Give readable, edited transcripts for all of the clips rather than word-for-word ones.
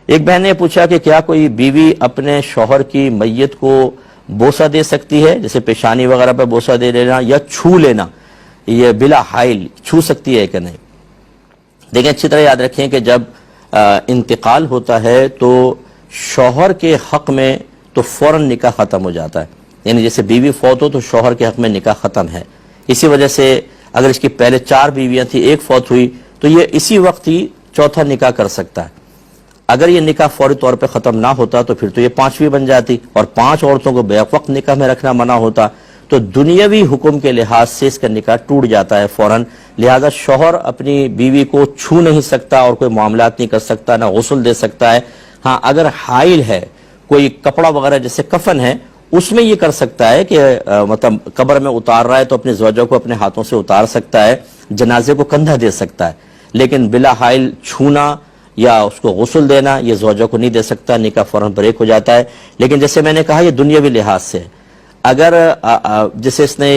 ایک بہن نے پوچھا کہ کیا کوئی بیوی اپنے شوہر کی میت کو بوسہ دے سکتی ہے، جیسے پیشانی وغیرہ پہ بوسہ دے لینا یا چھو لینا، یہ بلا حائل چھو سکتی ہے کہ نہیں؟ دیکھیں اچھی طرح یاد رکھیں کہ جب انتقال ہوتا ہے تو شوہر کے حق میں تو فوراً نکاح ختم ہو جاتا ہے، یعنی جیسے بیوی فوت ہو تو شوہر کے حق میں نکاح ختم ہے۔ اسی وجہ سے اگر اس کی پہلے 4 بیویاں تھیں، ایک فوت ہوئی تو یہ اسی وقت ہی چوتھا نکاح کر سکتا ہے۔ اگر یہ نکاح فوری طور پہ ختم نہ ہوتا تو پھر تو یہ 5ویں بن جاتی اور 5 عورتوں کو بیک وقت نکاح میں رکھنا منع ہوتا، تو دنیاوی حکم کے لحاظ سے اس کا نکاح ٹوٹ جاتا ہے فوراً۔ لہذا شوہر اپنی بیوی کو چھو نہیں سکتا اور کوئی معاملات نہیں کر سکتا، نہ غسل دے سکتا ہے۔ ہاں اگر حائل ہے، کوئی کپڑا وغیرہ جیسے کفن ہے، اس میں یہ کر سکتا ہے کہ مطلب قبر میں اتار رہا ہے تو اپنے زوجہ کو اپنے ہاتھوں سے اتار سکتا ہے، جنازے کو کندھا دے سکتا ہے، لیکن بلا حائل چھونا یا اس کو غسل دینا یہ زوجہ کو نہیں دے سکتا، نکاح فوراً بریک ہو جاتا ہے۔ لیکن جیسے میں نے کہا یہ دنیاوی لحاظ سے، اگر جیسے اس نے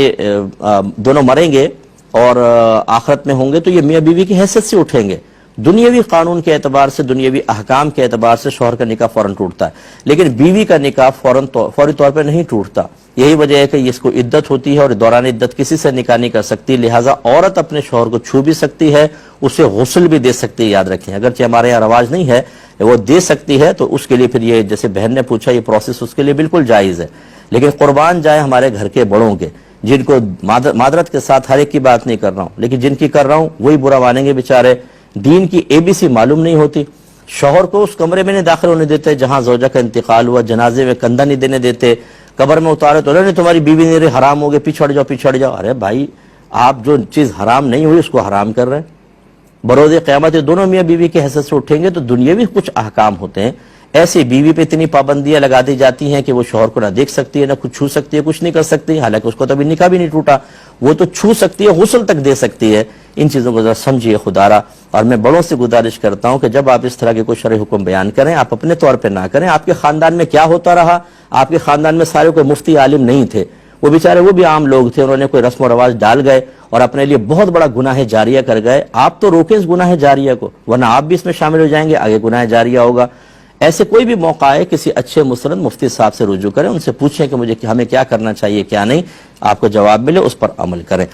دونوں مریں گے اور آخرت میں ہوں گے تو یہ میاں بیوی کی حیثیت سے اٹھیں گے، دنیاوی قانون کے اعتبار سے، دنیاوی احکام کے اعتبار سے شوہر کا نکاح فوراً ٹوٹتا ہے، لیکن بیوی کا نکاح فوری طور پہ نہیں ٹوٹتا۔ یہی وجہ ہے کہ اس کو عدت ہوتی ہے اور دوران عدت کسی سے نکاح نہیں کر سکتی، لہٰذا عورت اپنے شوہر کو چھو بھی سکتی ہے، اسے غسل بھی دے سکتی ہے، یاد رکھیں اگرچہ ہمارے یہاں رواج نہیں ہے وہ دے سکتی ہے، تو اس کے لیے پھر یہ جیسے بہن نے پوچھا یہ پروسیس اس کے لیے بالکل جائز ہے۔ لیکن قربان جائے ہمارے گھر کے بڑوں کے، جن کو معذرت کے ساتھ ہر ایک کی بات نہیں کر رہا ہوں لیکن جن کی کر رہا ہوں وہی برا مانیں گے بیچارے، دین کی ABC معلوم نہیں ہوتی، شوہر کو اس کمرے میں نہیں داخل ہونے دیتے جہاں زوجہ کا انتقال ہوا، جنازے میں کندھا نہیں دینے دیتے، قبر میں اتارے تو نہیں تمہاری بیوی نہیں رہی، حرام ہو گئے، پیچھڑ جاؤ پیچھڑ جاؤ۔ ارے بھائی آپ جو چیز حرام نہیں ہوئی اس کو حرام کر رہے ہیں۔ بروز قیامت دونوں میاں بیوی کی حیثیت سے اٹھیں گے تو دنیاوی کچھ احکام ہوتے ہیں، ایسی بیوی پہ اتنی پابندیاں لگا دی جاتی ہیں کہ وہ شوہر کو نہ دیکھ سکتی ہے، نہ کچھ چھو سکتی ہے، کچھ نہیں کر سکتی، حالانکہ اس کو تو ابھی نکاح بھی نہیں ٹوٹا، وہ تو چھو سکتی ہے، غسل تک دے سکتی ہے۔ ان چیزوں کو ذرا سمجھیے خدا را، اور میں بڑوں سے گزارش کرتا ہوں کہ جب آپ اس طرح کے کوئی شرعی حکم بیان کریں آپ اپنے طور پہ نہ کریں۔ آپ کے خاندان میں کیا ہوتا رہا، آپ کے خاندان میں سارے کوئی مفتی عالم نہیں تھے، وہ بیچارے وہ بھی عام لوگ تھے، انہوں نے کوئی رسم و رواج ڈال گئے اور اپنے لیے بہت بڑا گناہ جاریہ کر گئے، آپ تو روکیں اس گناہ جاریہ کو، ورنہ آپ بھی اس میں شامل ہو جائیں گے، آگے گناہ جاریہ ہوگا۔ ایسے کوئی بھی موقع ہے کسی اچھے مسند مفتی صاحب سے رجوع کریں، ان سے پوچھیں کہ مجھے ہمیں کیا کرنا چاہیے کیا نہیں، آپ کو جواب ملے اس پر عمل کریں۔